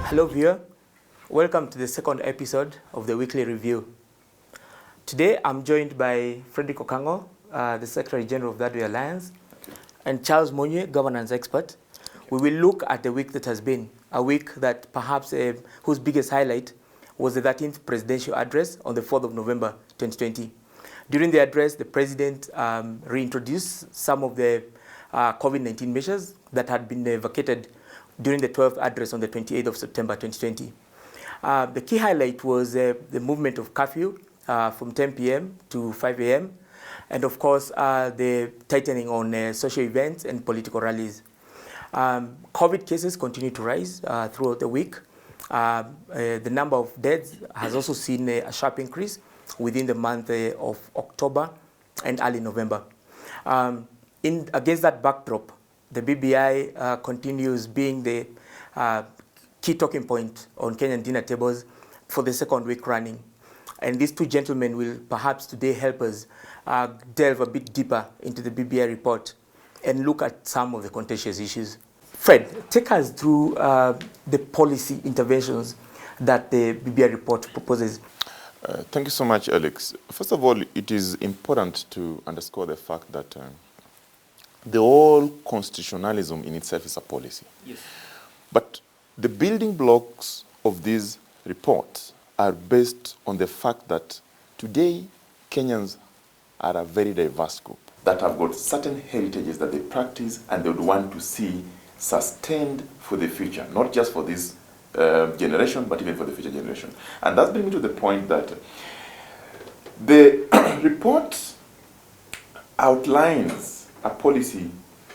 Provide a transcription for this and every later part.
Hello viewer, welcome to the second episode of the Weekly Review. Today I'm joined by Frederick Okango, the Secretary General of the Adway Alliance, and Charles Monye, Governance Expert. We will look at the week that has been, a week that perhaps whose biggest highlight was the 13th Presidential Address on the 4th of November 2020. During the address, the President reintroduced some of the COVID-19 measures that had been vacated during the 12th address on the 28th of September 2020. The key highlight was the movement of curfew from 10 p.m. to 5 a.m. and of course the tightening on social events and political rallies. COVID cases continue to rise throughout the week. The number of deaths has also seen a sharp increase within the month of October and early November. Against that backdrop, the BBI continues being the key talking point on Kenyan dinner tables for the second week running. And these two gentlemen will perhaps today help us delve a bit deeper into the BBI report and look at some of the contentious issues. Fred, take us through the policy interventions that the BBI report proposes. Thank you so much, Alex. First of all, it is important to underscore the fact that the whole constitutionalism in itself is a policy. Yes. But the building blocks of these reports are based on the fact that today Kenyans are a very diverse group that have got certain heritages that they practice and they would want to see sustained for the future, not just for this generation, but even for the future generation. And that brings me to the point that the report outlines a policy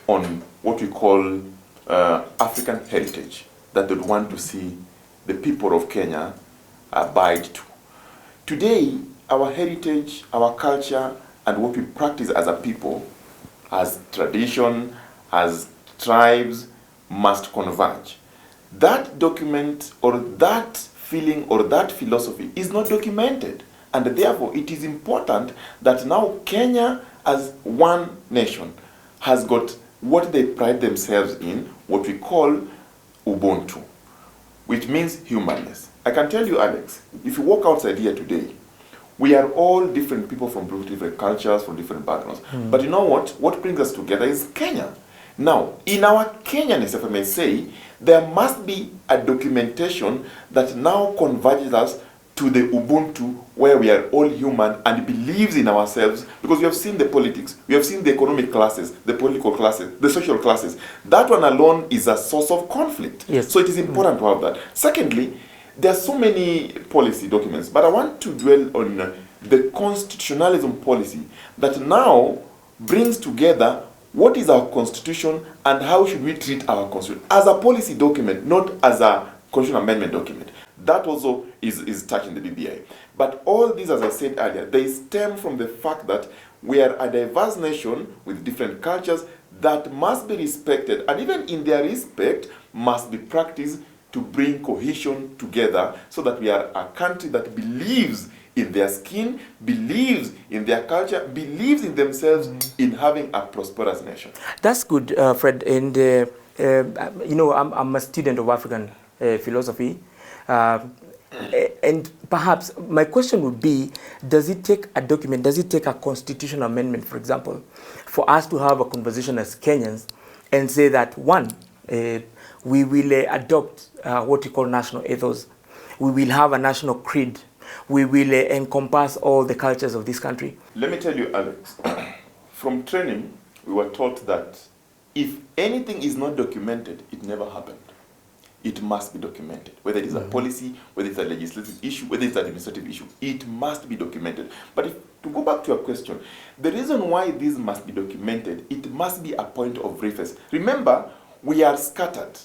on what we call African heritage that they would want to see the people of Kenya abide to. Today, our heritage, our culture, and what we practice as a people, as tradition, as tribes, must converge. That document or that feeling or that philosophy is not documented. And therefore, it is important that now Kenya as one nation has got what they pride themselves in, what we call Ubuntu, which means humanness. I can tell you, Alex, if you walk outside here today, we are all different people from different cultures, from different backgrounds. But you know what? What brings us together is Kenya. Now, in our Kenyanness, if I may say, there must be a documentation that now converges us to the Ubuntu where we are all human and believes in ourselves, because we have seen the politics, we have seen the economic classes, the political classes, the social classes. That one alone is a source of conflict. Yes. So it is important to have that. Secondly, there are so many policy documents, but I want to dwell on the constitutionalism policy that now brings together what is our constitution and how should we treat our constitution as a policy document, not as a constitutional amendment document. That also is touching the BBI. But all these, as I said earlier, they stem from the fact that we are a diverse nation with different cultures that must be respected, and even in their respect must be practiced to bring cohesion together so that we are a country that believes in their skin, believes in their culture, believes in themselves in having a prosperous nation. That's good, Fred. And, you know, I'm a student of African philosophy. And perhaps my question would be, does it take a document, does it take a constitutional amendment, for example, for us to have a conversation as Kenyans and say that, one, we will adopt what we call national ethos, we will have a national creed, we will encompass all the cultures of this country? Let me tell you, Alex, from training, we were taught that if anything is not documented, it never happened. It must be documented. Whether it is a policy, whether it's a legislative issue, whether it's an administrative issue, it must be documented. But to go back to your question, the reason why this must be documented, it must be a point of reference. Remember, we are scattered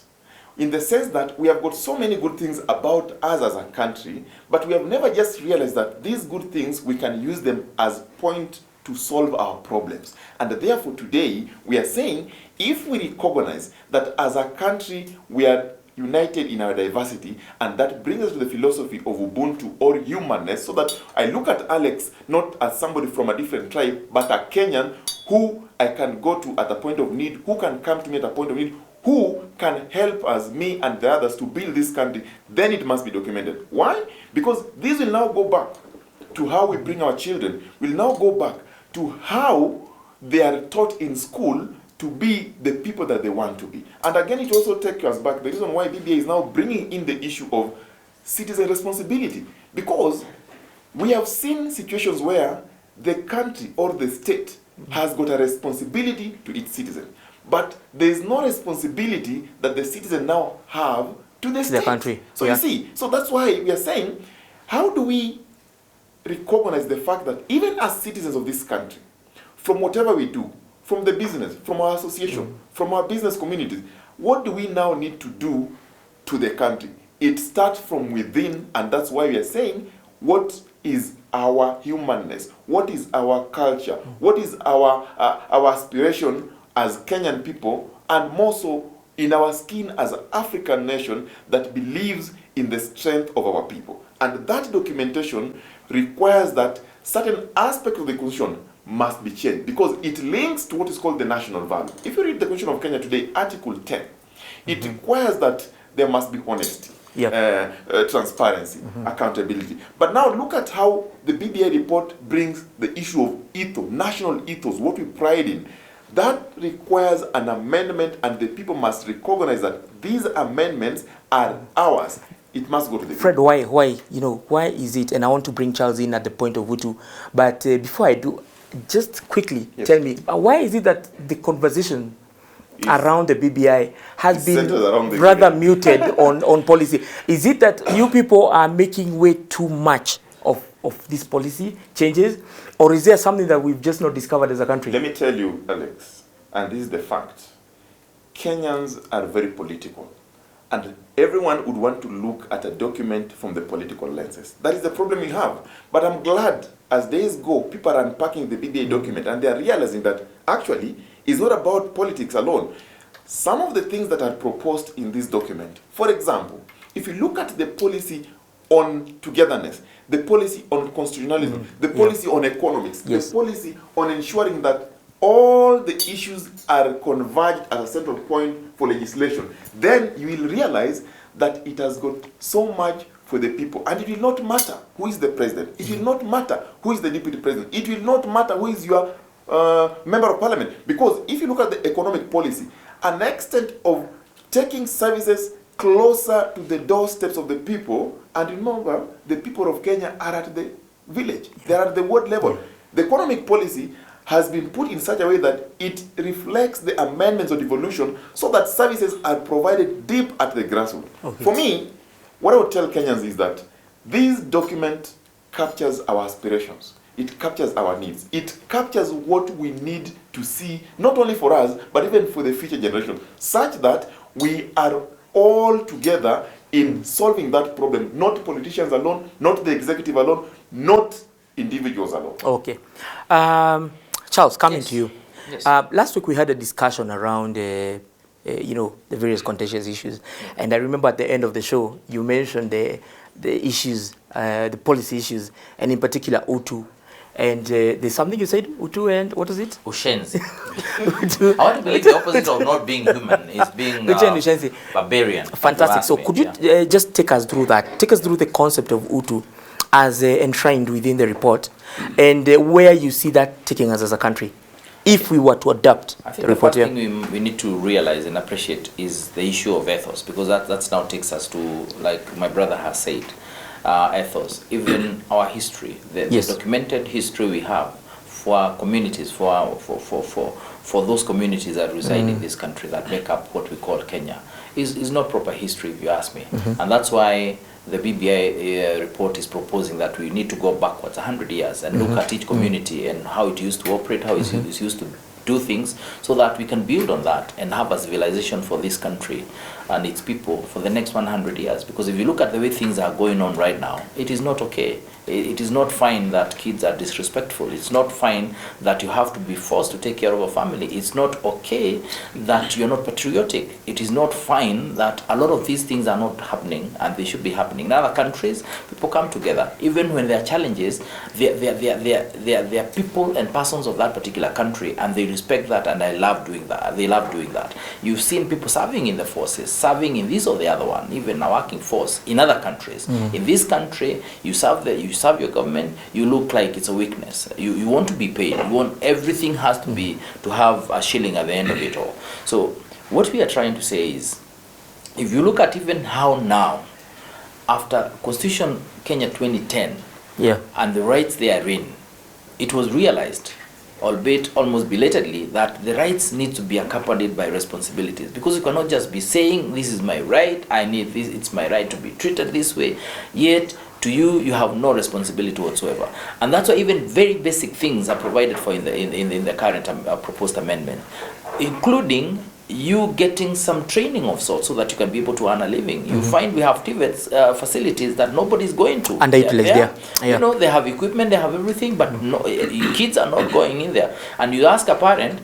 in the sense that we have got so many good things about us as a country, but we have never just realized that these good things, we can use them as point to solve our problems. And therefore today, we are saying, if we recognize that as a country, we are united in our diversity, and that brings us to the philosophy of Ubuntu or humanness, so that I look at Alex not as somebody from a different tribe, but a Kenyan who I can go to at a point of need, who can come to me at a point of need, who who can help us, me and the others, to build this country, then it must be documented. Why? Because this will now go back to how we bring our children, will now go back to how they are taught in school to be the people that they want to be. And again, it also takes us back, the reason why BBI is now bringing in the issue of citizen responsibility, because we have seen situations where the country or the state has got a responsibility to its citizen, but there is no responsibility that the citizen now have to the state. The country. So you see, so that's why we are saying, how do we recognize the fact that even as citizens of this country, from whatever we do, from the business, from our association, from our business communities, what do we now need to do to the country? It starts from within, and that's why we are saying, what is our humanness? What is our culture? What is our aspiration as Kenyan people, and more so in our skin as an African nation that believes in the strength of our people? And that documentation requires that certain aspects of the Constitution must be changed, because it links to what is called the national value. If you read the Constitution of Kenya today, Article 10, it requires that there must be honesty, transparency, accountability. But now look at how the BBI report brings the issue of ethos, national ethos, what we pride in. That requires an amendment, and the people must recognize that these amendments are ours. It must go to the Fred, why, why is it, and I want to bring Charles in at the point of Utu, but before I do, just quickly tell me, why is it that the conversation around the BBI has been rather muted on policy? Is it that you people are making way too much of these policy changes, or is there something that we've just not discovered as a country? Let me tell you, Alex, and this is the fact. Kenyans are very political, and everyone would want to look at a document from the political lenses. That is the problem we have. But I'm glad, as days go, people are unpacking the BBI document, and they are realizing that actually it's not about politics alone. Some of the things that are proposed in this document, for example, if you look at the policy on togetherness, the policy on constitutionalism, the policy on economics, the policy on ensuring that all the issues are converged as a central point for legislation, then you will realize that it has got so much for the people. And it will not matter who is the president. It will not matter who is the deputy president. It will not matter who is your member of parliament. Because if you look at the economic policy, an extent of taking services closer to the doorsteps of the people, and remember, the people of Kenya are at the village. They are at the ward level. The economic policy has been put in such a way that it reflects the amendments of devolution so that services are provided deep at the grassroots. For me, what I would tell Kenyans is that this document captures our aspirations. It captures our needs. It captures what we need to see, not only for us, but even for the future generation, such that we are all together in solving that problem, not politicians alone, not the executive alone, not individuals alone. Okay. Charles, coming to you. Yes. Last week we had a discussion around, the various contentious issues, and I remember at the end of the show you mentioned the issues, the policy issues, and in particular Utu. And there's something you said, Utu, and what is it? Ushenzi. I want to believe the opposite of not being human is being barbarian. Fantastic. So could you just take us through that? Take us through the concept of Utu as enshrined within the report, and where you see that taking us as a country, if we were to adopt I think the report. The first thing we need to realize and appreciate is the issue of ethos, because that now takes us to, like my brother has said, ethos, even our history, the documented history we have for our communities, for those communities that reside in this country that make up what we call Kenya, is not proper history, if you ask me. And that's why the BBI report is proposing that we need to go backwards 100 years and look at each community and how it used to operate, how it used to do things, so that we can build on that and have a civilization for this country and its people for the next 100 years. Because if you look at the way things are going on right now, it is not okay. It is not fine that kids are disrespectful. It's not fine that you have to be forced to take care of a family. It's not okay that you're not patriotic. It is not fine that a lot of these things are not happening, and they should be happening. In other countries, people come together. Even when there are challenges, they are people and persons of that particular country, and they respect that, and I love doing that. They love doing that. You've seen people serving in the forces, serving in this or the other one, even a working force in other countries. In this country, you serve your government, you look like it's a weakness. You want to be paid. You want everything has to be to have a shilling at the end of it all. So what we are trying to say is, if you look at even how now, after Constitution Kenya 2010, and the rights they are in, it was realized, albeit almost belatedly, that the rights need to be accompanied by responsibilities, because you cannot just be saying, this is my right, I need this, it's my right to be treated this way, yet to you have no responsibility whatsoever. And that's why even very basic things are provided for in the current proposed amendment, including you getting some training of sorts so that you can be able to earn a living. You find we have TVETs facilities that nobody's going to. Underutilized there. You know, they have equipment, they have everything, but no, kids are not going in there. And you ask a parent,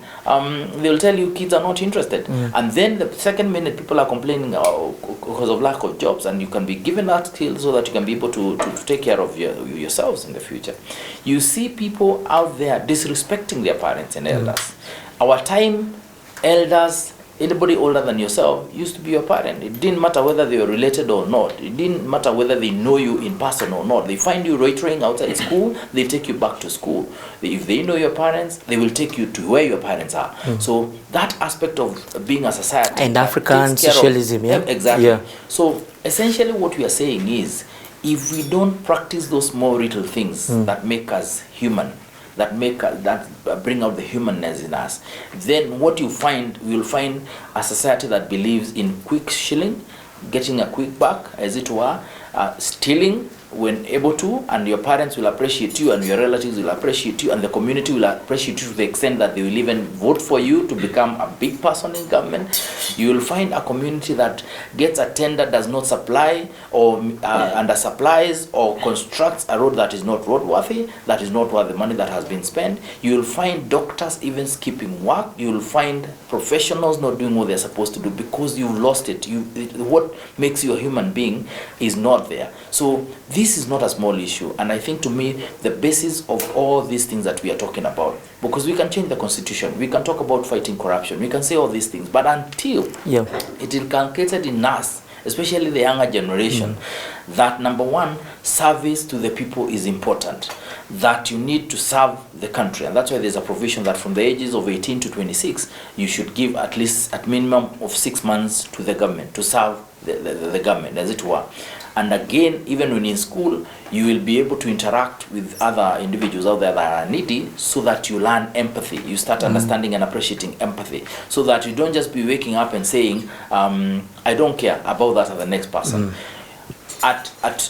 they'll tell you kids are not interested. And then the second minute people are complaining because of lack of jobs, and you can be given that skill so that you can be able to take care of yourselves in the future. You see people out there disrespecting their parents and elders. Our time, elders, anybody older than yourself used to be your parent. It didn't matter whether they were related or not. It didn't matter whether they know you in person or not. They find you loitering outside school, they take you back to school. If they know your parents, they will take you to where your parents are. So that aspect of being a society and African socialism, exactly. So essentially what we are saying is, if we don't practice those small little things that make us human, that bring out the humanness in us, then what you will find a society that believes in quick shilling, getting a quick buck, as it were, stealing when able to, and your parents will appreciate you, and your relatives will appreciate you, and the community will appreciate you to the extent that they will even vote for you to become a big person in government. You will find a community that gets a tender, does not supply or under supplies or constructs a road that is not roadworthy, that is not worth the money that has been spent. You will find doctors even skipping work. You will find professionals not doing what they're supposed to do because you've lost it. What makes you a human being is not there. So this is not a small issue, and I think to me the basis of all these things that we are talking about, because we can change the constitution, we can talk about fighting corruption, we can say all these things, but until it is inculcated in us, especially the younger generation, that number one, service to the people is important, that you need to serve the country, and that's why there's a provision that from the ages of 18 to 26 you should give at least at minimum of 6 months to the government, to serve the government, as it were. And again, even when in school, you will be able to interact with other individuals out there that are needy, so that you learn empathy. You start understanding and appreciating empathy, so that you don't just be waking up and saying, I don't care about that of the next person.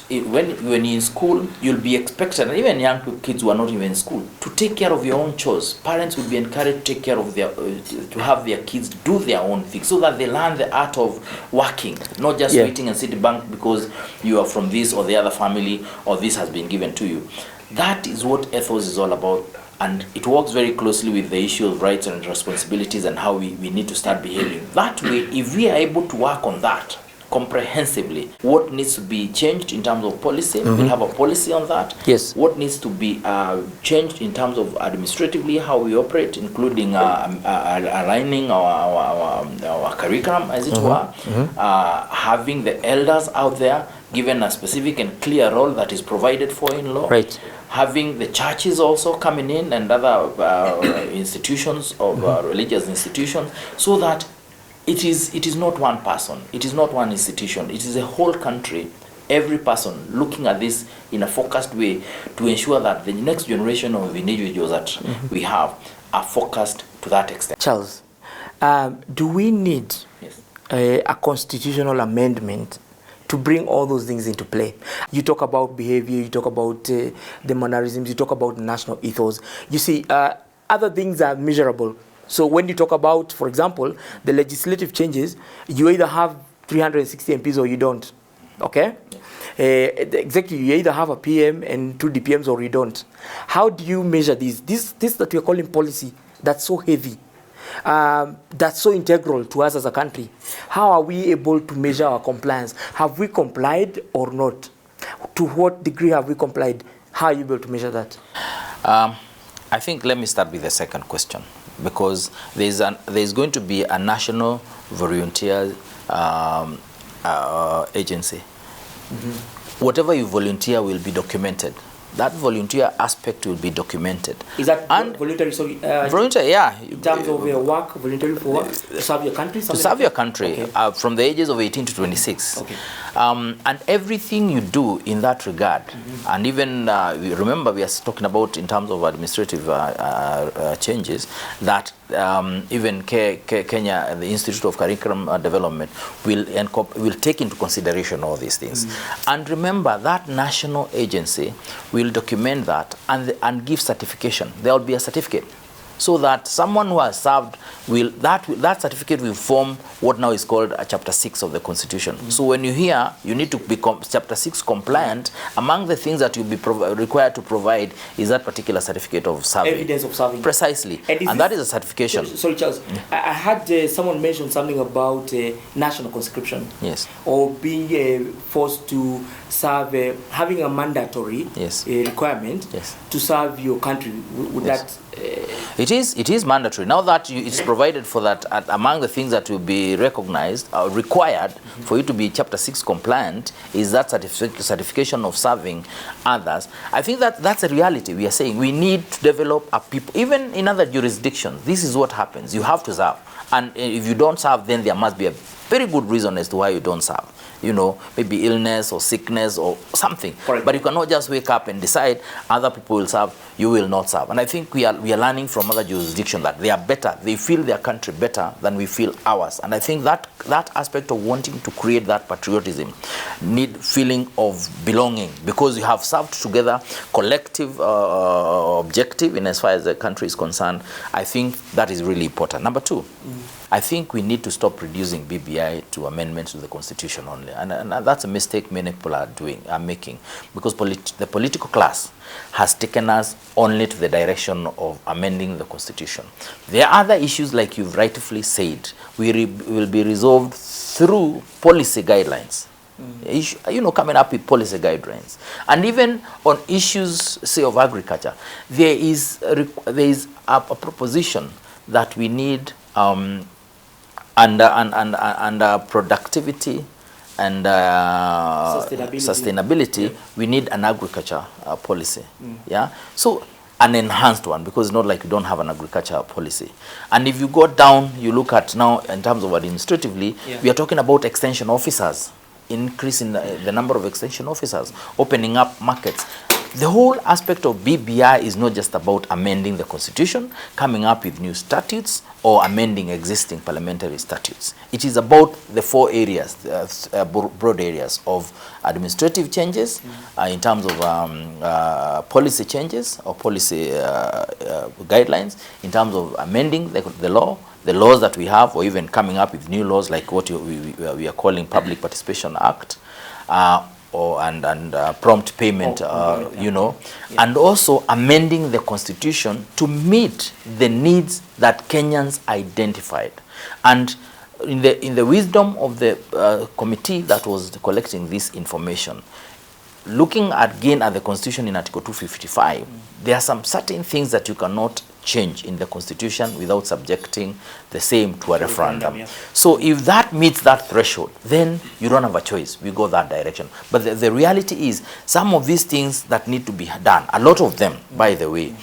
When you're in school, you'll be expected, and even young kids who are not even in school, to take care of your own chores. Parents will be encouraged to take care of to have their kids do their own things, so that they learn the art of working, not just waiting and sitting back because you are from this or the other family, or this has been given to you. That is what ethos is all about. And it works very closely with the issue of rights and responsibilities and how we need to start behaving. That way, if we are able to work on that comprehensively, what needs to be changed in terms of policy, we'll have a policy on that. What needs to be changed in terms of administratively, how we operate, including aligning our curriculum, as it were, having the elders out there given a specific and clear role that is provided for in law, having the churches also coming in and other institutions of religious institutions, so that it is not one person, it is not one institution, it is a whole country, every person looking at this in a focused way to ensure that the next generation of individuals that we have are focused to that extent. Charles, do we need a constitutional amendment to bring all those things into play? You talk about behavior, you talk about the mannerisms, you talk about national ethos. You see, other things are measurable. So when you talk about, for example, the legislative changes, you either have 360 MPs or you don't. Okay? The executive, you either have a PM and 2 DPMs or you don't. How do you measure these? This that we are calling policy, that's so heavy, that's so integral to us as a country. How are we able to measure our compliance? Have we complied or not? To what degree have we complied? How are you able to measure that? I think let me start with the second question, because there's going to be a national volunteer agency. Whatever you volunteer will be documented. That volunteer aspect will be documented. Is that voluntary? Sorry, voluntary, yeah. In terms of your work, voluntary for what? To serve your country? To serve your country, okay. From the ages of 18 to 26. Okay. And everything you do in that regard, and even remember we are talking about in terms of administrative changes, that even Kenya, the Institute of Curriculum Development, will take into consideration all these things. And remember, that national agency will document that and give certification. There will be a certificate, so that someone who has served that certificate will form what now is called a Chapter 6 of the Constitution. So when you hear you need to become Chapter 6 compliant, among the things that you'll be required to provide is that particular certificate of serving. Evidence of serving. Precisely. And that is a certification. Sorry, Charles. I had someone mention something about national conscription. Yes. Or being forced to serve, having a mandatory requirement to serve your country. Would that... It is mandatory. Now that it's provided for that, among the things that will be recognized, required for you to be Chapter 6 compliant is that certification of serving others. I think that that's a reality. We are saying we need to develop a people, even in other jurisdictions. This is what happens. You have to serve. And if you don't serve, then there must be a very good reason as to why you don't serve. You know, maybe illness or sickness or something. Correct. But you cannot just wake up and decide other people will serve, you will not serve. And I think we are learning from other jurisdictions that they are better, they feel their country better than we feel ours. And I think that aspect of wanting to create that patriotism, need feeling of belonging, because you have served together, collective objective in as far as the country is concerned. I think that is really important. Number two, I think we need to stop reducing BBI to amendments to the Constitution only. And that's a mistake many people are making, because the political class has taken us only to the direction of amending the Constitution. There are other issues, like you've rightfully said, will be resolved through policy guidelines. You know, coming up with policy guidelines. And even on issues, say, of agriculture, there is a proposition that we need under productivity and sustainability, we need an agriculture policy. Yeah, so an enhanced one, because it's not like you don't have an agriculture policy. And if you go down, you look at now in terms of administratively, we are talking about extension officers, increasing the number of extension officers, opening up markets. The whole aspect of BBI is not just about amending the Constitution, coming up with new statutes, or amending existing parliamentary statutes. It is about the four areas, broad areas of administrative changes, in terms of policy changes or policy guidelines, in terms of amending the laws that we have, or even coming up with new laws like what we are calling Public Participation Act, and prompt payment, you know, and also amending the Constitution to meet the needs that Kenyans identified. And in the wisdom of the committee that was collecting this information, looking again at the Constitution in Article 255, there are some certain things that you cannot change in the Constitution without subjecting the same to a referendum. So if that meets that threshold, then you don't have a choice. We go that direction. But the reality is, some of these things that need to be done, a lot of them, by the way,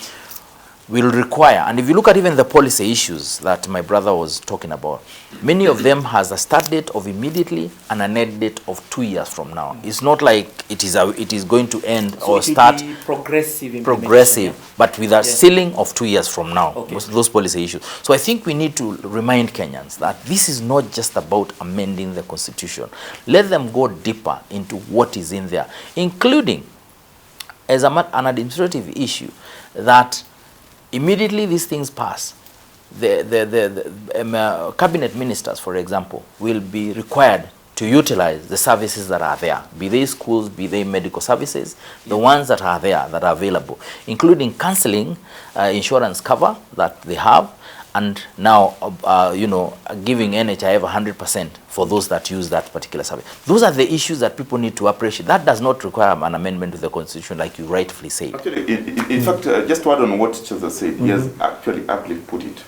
will require, and if you look at even the policy issues that my brother was talking about, many of them has a start date of immediately and an end date of 2 years from now. It's not like it is going to end or start progressive, but with a ceiling of 2 years from now. Those policy issues. So I think we need to remind Kenyans that this is not just about amending the Constitution. Let them go deeper into what is in there, including as an administrative issue, that immediately these things pass, the cabinet ministers, for example, will be required to utilize the services that are there, be they schools, be they medical services, the ones that are there, that are available, including counseling, insurance cover that they have, and now, giving NHIF 100% for those that use that particular service. Those are the issues that people need to appreciate. That does not require an amendment to the Constitution, like you rightfully say. Actually, in fact, just to add on what Chelsea said, he has actually aptly put it.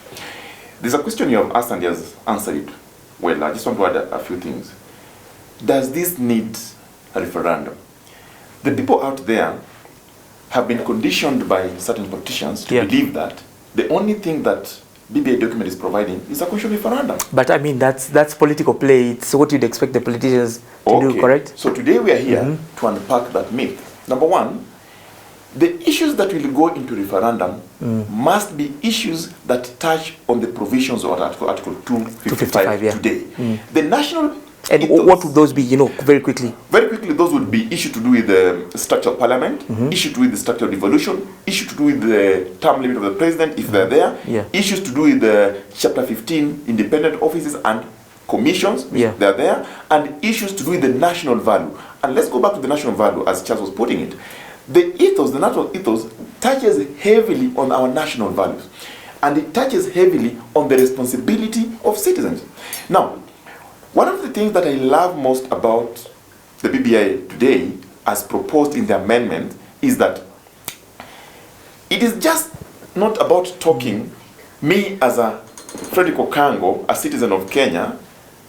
There's a question you have asked and he has answered it well. I just want to add a few things. Does this need a referendum? The people out there have been conditioned by certain politicians to believe that the only thing that BBI document is providing is a constitutional referendum. But I mean, that's political play. It's what you'd expect the politicians to do, correct? So today we are here to unpack that myth. Number one, the issues that will go into referendum must be issues that touch on the provisions of Article 255 today. The national and what would those be, very quickly? Very quickly, those would be issues to do with the structure of parliament, issues to do with the structure of devolution, issues to do with the term limit of the president if they're there, issues to do with the Chapter 15 independent offices and commissions if they're there, and issues to do with the national value. And let's go back to the national value as Charles was putting it. The ethos, the national ethos, touches heavily on our national values. And it touches heavily on the responsibility of citizens. Now, one of the things that I love most about the BBI today, as proposed in the amendment, is that it is just not about talking, me as a Frederick Okango, a citizen of Kenya,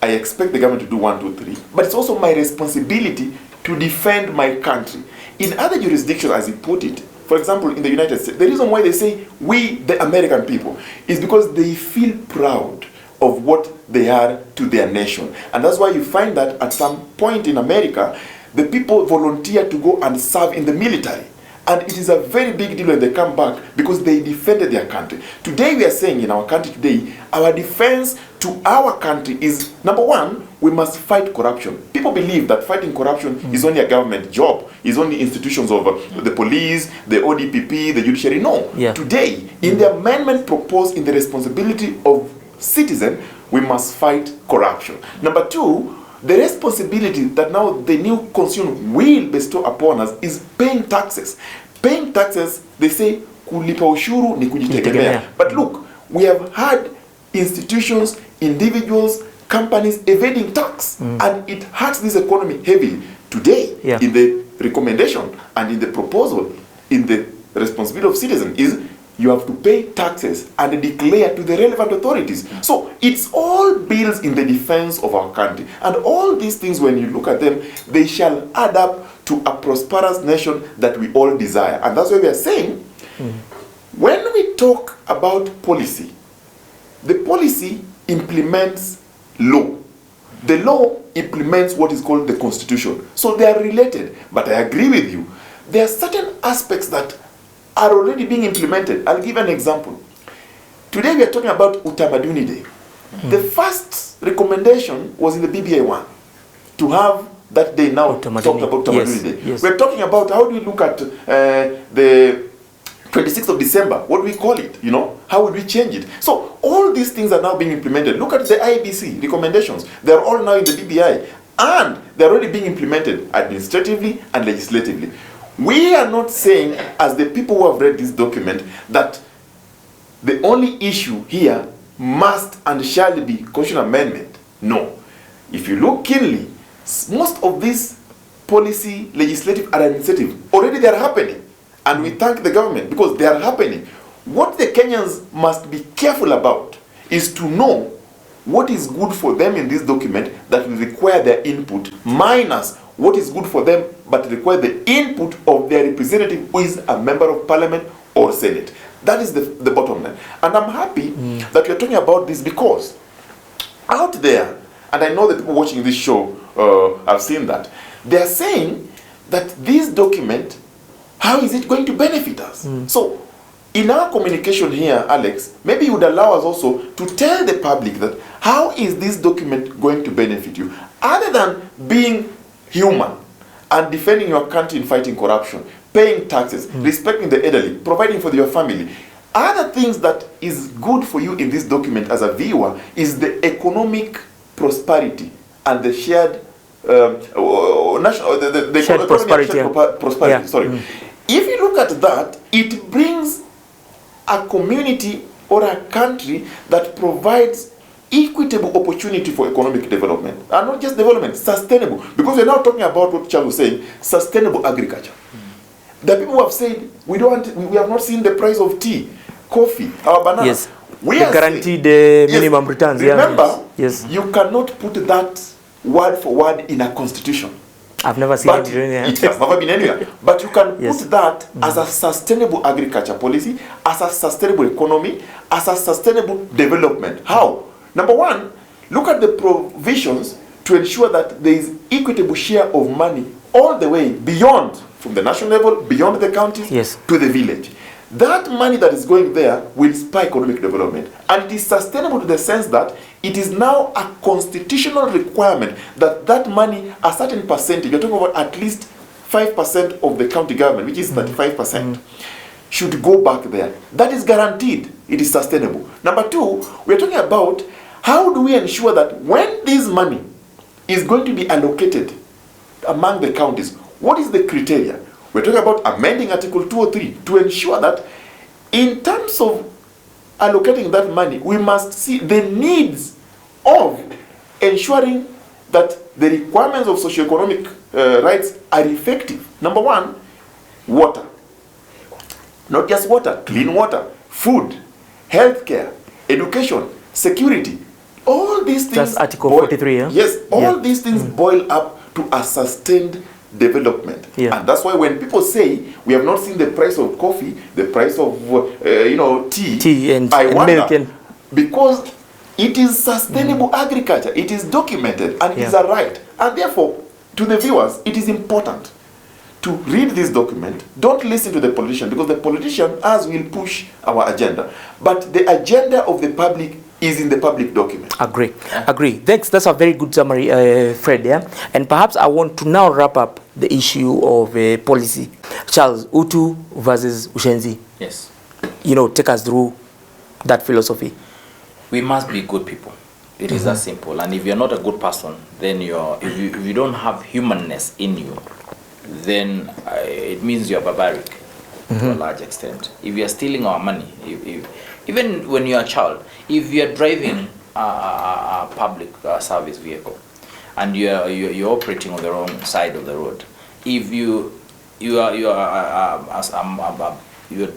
I expect the government to do 1, 2, 3, but it's also my responsibility to defend my country. In other jurisdictions, as he put it, for example, in the United States, the reason why they say we, the American people, is because they feel proud of what they are to their nation. And that's why you find that at some point in America, the people volunteer to go and serve in the military. And it is a very big deal when they come back because they defended their country. Today we are saying in our country today, our defense to our country is, number one, we must fight corruption. People believe that fighting corruption is only a government job, is only institutions of the police, the ODPP, the judiciary. No. Today, in the amendment proposed in the responsibility of citizen, we must fight corruption. Number two, the responsibility that now the new constitution will bestow upon us is paying taxes. Paying taxes, they say, kulipa ushuru ni kujitegemea. But look, we have had institutions, individuals, companies evading tax, and it hurts this economy heavily. Today, in the recommendation and in the proposal, in the responsibility of citizens is you have to pay taxes and declare to the relevant authorities. So it's all bills in the defense of our country. And all these things, when you look at them, they shall add up to a prosperous nation that we all desire. And that's why we are saying, when we talk about policy, the policy implements law. The law implements what is called the Constitution. So they are related. But I agree with you. There are certain aspects that are already being implemented. I'll give an example. Today we are talking about Utamaduni Day. The first recommendation was in the BBI 1 to have that day now talked about Utamaduni Day. We're talking about how do we look at the 26th of December, what do we call it? How would we change it? So all these things are now being implemented. Look at the IBC recommendations. They're all now in the BBI and they're already being implemented administratively and legislatively. We are not saying, as the people who have read this document, that the only issue here must and shall be constitutional amendment. No. If you look keenly, most of these policy, legislative and administrative, already they are happening. And we thank the government because they are happening. What the Kenyans must be careful about is to know what is good for them in this document that will require their input, minus what is good for them but require the input of their representative who is a member of parliament or senate. That is the bottom line. And I'm happy that we're talking about this because out there, and I know the people watching this show have seen that, they're saying that this document, how is it going to benefit us? So in our communication here, Alex, maybe you would allow us also to tell the public that how is this document going to benefit you? Other than being human and defending your country in fighting corruption, paying taxes, respecting the elderly, providing for your family. Other things that is good for you in this document as a viewer is the economic prosperity and the shared shared prosperity. Sorry. If you look at that, it brings a community or a country that provides equitable opportunity for economic development, and not just development, sustainable. Because we're now talking about what Charles was saying, sustainable agriculture. The people who have said we have not seen the price of tea, coffee, our banana. Yes. We the are guaranteed minimum returns. Remember, yes. You cannot put that word for word in a constitution. I've never seen But it anywhere. it has never been anywhere. But you can Yes. put that as a sustainable agriculture policy, as a sustainable economy, as a sustainable development. How? Number one, look at the provisions to ensure that there is equitable share of money all the way beyond, from the national level, beyond the counties, Yes. to the village. That money that is going there will spur economic development. And it is sustainable to the sense that it is now a constitutional requirement that that money, a certain percentage, you're talking about at least 5% of the county government, which is 35%, should go back there. That is guaranteed. It is sustainable. Number two, we're talking about how do we ensure that when this money is going to be allocated among the counties, what is the criteria? We're talking about amending Article 203 to ensure that in terms of allocating that money, we must see the needs of ensuring that the requirements of socioeconomic rights are effective. Number one, water. Not just water, clean water, food, healthcare, education, security. All these things. That's Article 43, yeah? Yes, all these things boil up to a sustained development. Yeah. And that's why when people say we have not seen the price of coffee, the price of tea and wonder, milk and because it is sustainable agriculture, it is documented, and it is a right. And therefore, to the viewers, it is important to read this document. Don't listen to the politician, because the politician, as will push our agenda, but the agenda of the public is in the public document. Agree. Thanks. That's a very good summary, Fred. Yeah, and perhaps I want to now wrap up the issue of policy. Charles, Utu versus Ushenzi. Yes. Take us through that philosophy. We must be good people. It is that simple. And if you're not a good person, then if you don't have humanness in you, then it means you're barbaric to a large extent. If you're stealing our money, even when you're a child, if you're driving a public service vehicle and you're operating on the wrong side of the road, if you're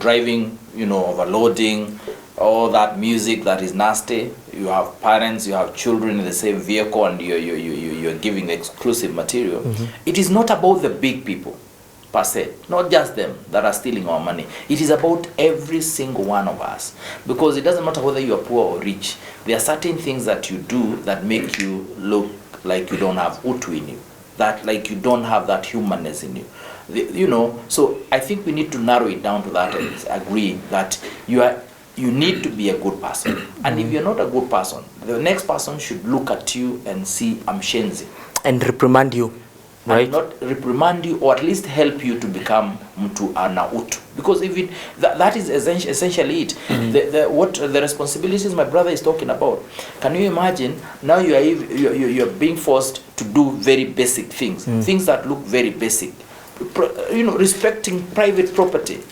driving, overloading, all that music that is nasty, you have parents, you have children in the same vehicle, and you're giving the exclusive material. It is not about the big people per se, not just them that are stealing our money. It is about every single one of us, because it doesn't matter whether you are poor or rich. There are certain things that you do that make you look like you don't have utu in you, that like you don't have that humanness in you. So I think we need to narrow it down to that and agree that you need to be a good person. And if you're not a good person, the next person should look at you and see I'm shenzi, and reprimand you. Right. And not reprimand you, or at least help you to become mtu ana utu. Because if that is essentially it. What the responsibilities my brother is talking about. Can you imagine now you're being forced to do very basic things, things that look very basic. Respecting private property.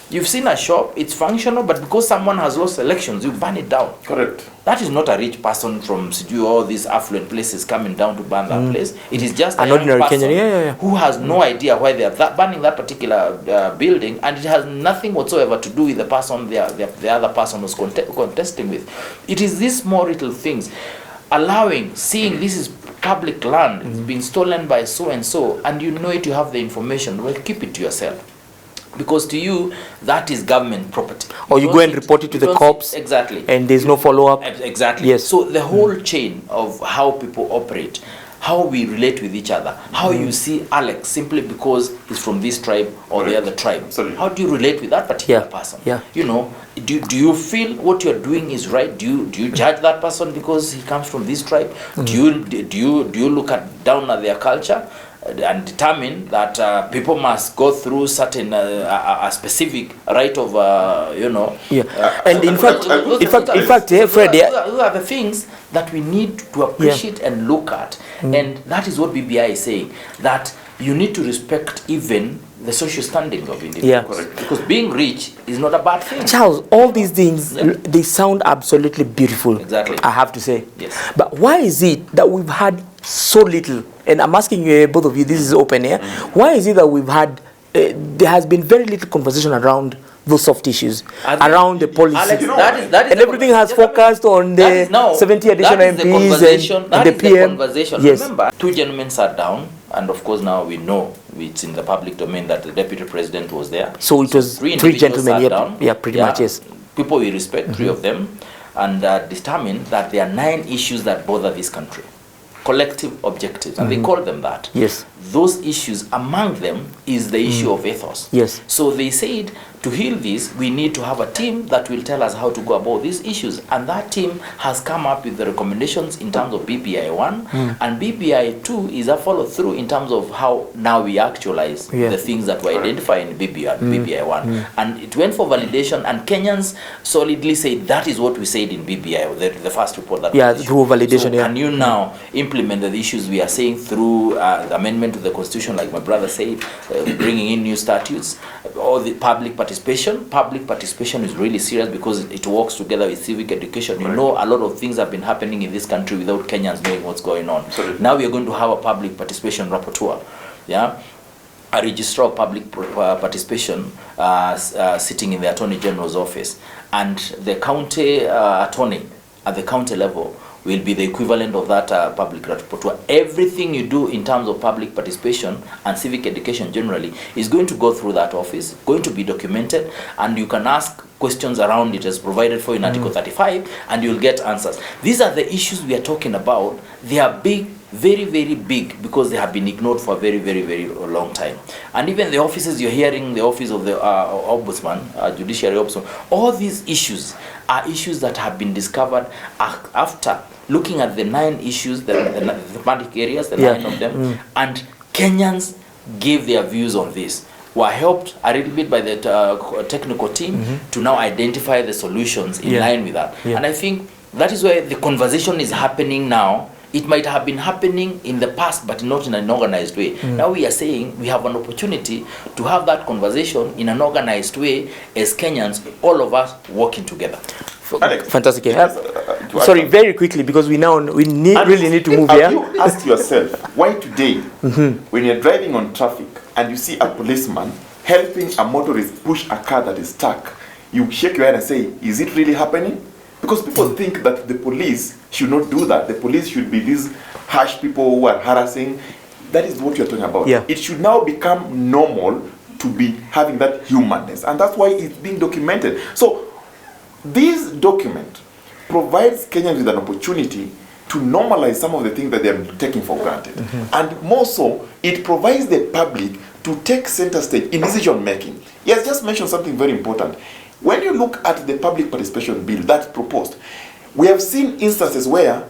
You've seen a shop, it's functional, but because someone has lost elections, you burn it down. Correct. That is not a rich person from all these affluent places coming down to burn that place. It is just an ordinary Kenyan, who has no idea why they are burning that particular building, and it has nothing whatsoever to do with the person the other person was contesting with. It is these small little things, seeing this is public land, it's been stolen by so and so, and you have the information. Well, keep it to yourself. Because to you, that is government property. Or you go and report it to the cops. Exactly. And there's no follow-up. Exactly. Yes. So the whole chain of how people operate, how we relate with each other, how you see Alex simply because he's from this tribe or the other tribe. Absolutely. How do you relate with that particular person? Yeah. Do you feel what you're doing is right? Do you judge that person because he comes from this tribe? Do you look down at their culture and determine that people must go through certain a specific right of and in fact, Fred, those are the things that we need to appreciate and look at, and that is what BBI is saying, that you need to respect even the social standing of individuals. Yeah. Correct. Because being rich is not a bad thing. Charles, all these things, Yeah. they sound absolutely beautiful. Exactly. I have to say. Yes. But why is it that we've had so little? And I'm asking both of you, this is open here. Why is it that we've had, there has been very little conversation around those soft issues, around the policy? Alex, and everything has focused on the 70 additional MPs and the PM. Conversation. Yes. Remember, two gentlemen sat down, and of course now we know it's in the public domain that the deputy president was there. So it was three individuals gentlemen, sat yep. down. Yeah, pretty much, yes. People we respect, three of them, and determined that there are 9 issues that bother this country. Collective objectives, and they call them that. Yes. Those issues, among them, is the issue of ethos. Yes. So they said, to heal this, we need to have a team that will tell us how to go about these issues. And that team has come up with the recommendations in terms of BPI 1, and BPI 2 is a follow-through in terms of how now we actualize the things that were identified in BPI 1. And it went for validation, and Kenyans solidly said that is what we said in BPI, the first report that was issued. Through validation, so can you now implement the issues we are saying through the amendment to the constitution, like my brother said, bringing in new statutes, or the public participation? Public participation is really serious because it works together with civic education. You know, a lot of things have been happening in this country without Kenyans knowing what's going on. Now we are going to have a public participation rapporteur, a registrar of public participation sitting in the Attorney General's office, and the county attorney at the county level will be the equivalent of that public rapporteur. Everything you do in terms of public participation and civic education generally is going to go through that office, going to be documented, and you can ask questions around it as provided for in Article 35, and you'll get answers. These are the issues we are talking about. They are big, very, very big, because they have been ignored for a very, very, very long time. And even the offices you're hearing, the office of the Ombudsman, Judiciary Ombudsman, all these issues are issues that have been discovered after looking at the 9 issues, the thematic areas, the 9 of them, and Kenyans gave their views on this. Were helped a little bit by the technical team to now identify the solutions in line with that. And I think that is where the conversation is happening now. It might have been happening in the past, but not in an organized way. Now we are saying we have an opportunity to have that conversation in an organized way as Kenyans, all of us working togetger. Alex, fantastic. Sorry, very quickly, because we really need to move here. Have you asked yourself why today, when you're driving on traffic and you see a policeman helping a motorist push a car that is stuck, you shake your head and say, is it really happening? Because people think that the police should not do that. The police should be these harsh people who are harassing. That is what you're talking about. Yeah. It should now become normal to be having that humanness. And that's why it's being documented. So this document provides Kenyans with an opportunity to normalize some of the things that they are taking for granted. And more so, it provides the public to take center stage in decision making. Yes, just mentioned something very important. When you look at the public participation bill that's proposed, we have seen instances where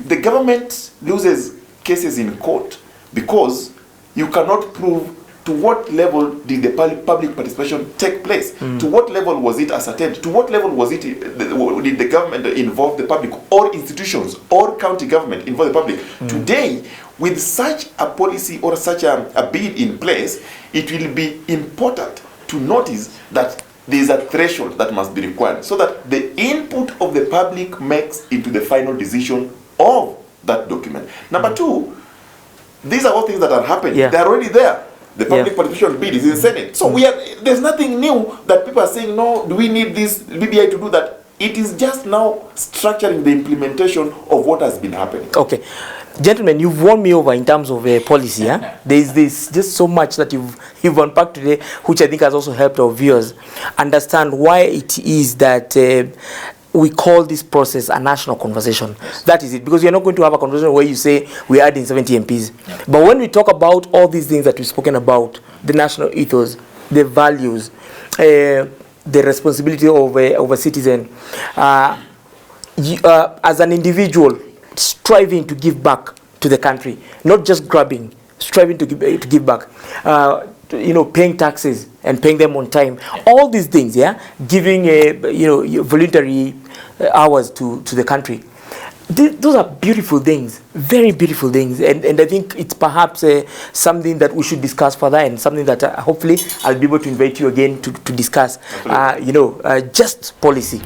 the government loses cases in court because you cannot prove to what level did the public participation take place, to what level was it ascertained, to what level was it did the government involve the public, or institutions or county government involve the public. Today, with such a policy or such a bill in place, it will be important to notice that there is a threshold that must be required so that the input of the public makes into the final decision of that document. Number 2, these are all things that are happening. Yeah. They're already there. The public participation bill is in Senate. So there's nothing new that people are saying, no, do we need this BBI to do that? It is just now structuring the implementation of what has been happening. Okay. Gentlemen, you've won me over in terms of policy. There's just so much that you've unpacked today, which I think has also helped our viewers understand why it is that we call this process a national conversation. That is it. Because you're not going to have a conversation where you say we're adding 70 MPs. But when we talk about all these things that we've spoken about, the national ethos, the values, the responsibility of a citizen, as an individual, striving to give back to the country, not just grabbing, striving to give back, paying taxes and paying them on time, all these things, giving voluntary hours to the country. Those are beautiful things, very beautiful things, and I think it's perhaps something that we should discuss further, and something that hopefully I'll be able to invite you again to discuss. Just policy.